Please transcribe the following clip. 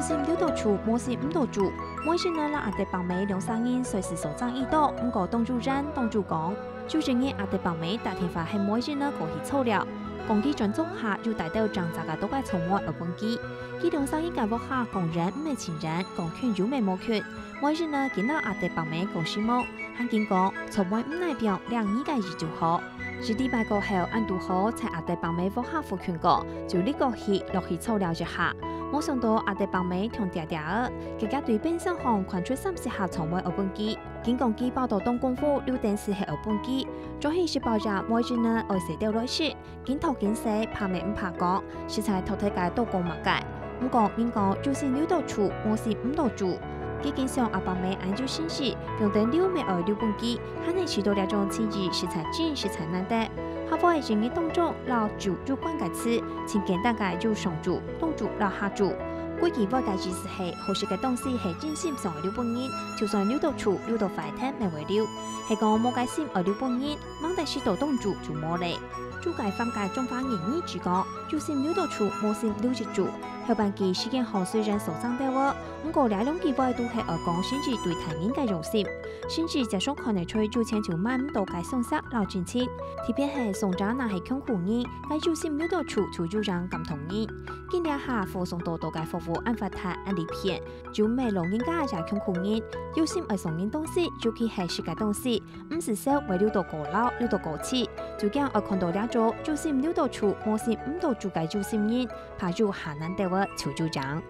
心6道处，模心5道住。每日呢，让阿弟帮妹两三人随时所长一道，唔过东主站、东主讲，就正嘅阿弟帮妹打电话系每日呢过去凑了。公鸡专注下就带到张杂个都该从我而本机，佢两三人嘅屋下讲人唔系情人，讲权有咩冇权。每日呢见到阿弟帮妹讲希望，喊见讲从外唔代表两人嘅日就好。是礼拜过后，按拄好在阿弟帮妹屋下复权过，就呢个去落去凑了一下。冇想到阿弟帮妹同嗲嗲儿，佢家对边上行传出30下从外而本机。警公机报道东功夫6点4系而本机，早起是爆炸每日呢爱食掉落去，警头警死怕咩唔怕讲，食材头睇界都讲物界。唔过人讲就是6道处，冇是5道住。基本上阿爸妹按照信息，用等6枚6本机，还能许多两种刺激食材精食材难得。下方系整理动作，老煮就关个词，请简单个就上煮，东煮老下煮。规矩外界知识系，好食嘅东西系真心上6本人，就算6道处6道快餐未为了，系讲冇解心6本人，忙第4道东煮就冇嚟。主界放界中方言语主讲，就算6道处冇先6日煮。后半期事件后虽然受伤得喎，不过两两期外都系而讲甚至对他人嘅用心，甚至加上看得出就千就万都介送色老真情，特别系送渣那系穷苦人，介就算6道处就让感同人，今日下附送到介服务按法谈按理片，就美容人家也穷苦人，有心爱送人东西就去系世界东西，唔是说为6道过老6道过气，就惊而看到两组就算6道处，冇是5道住介就心人，怕就下难得。求助长。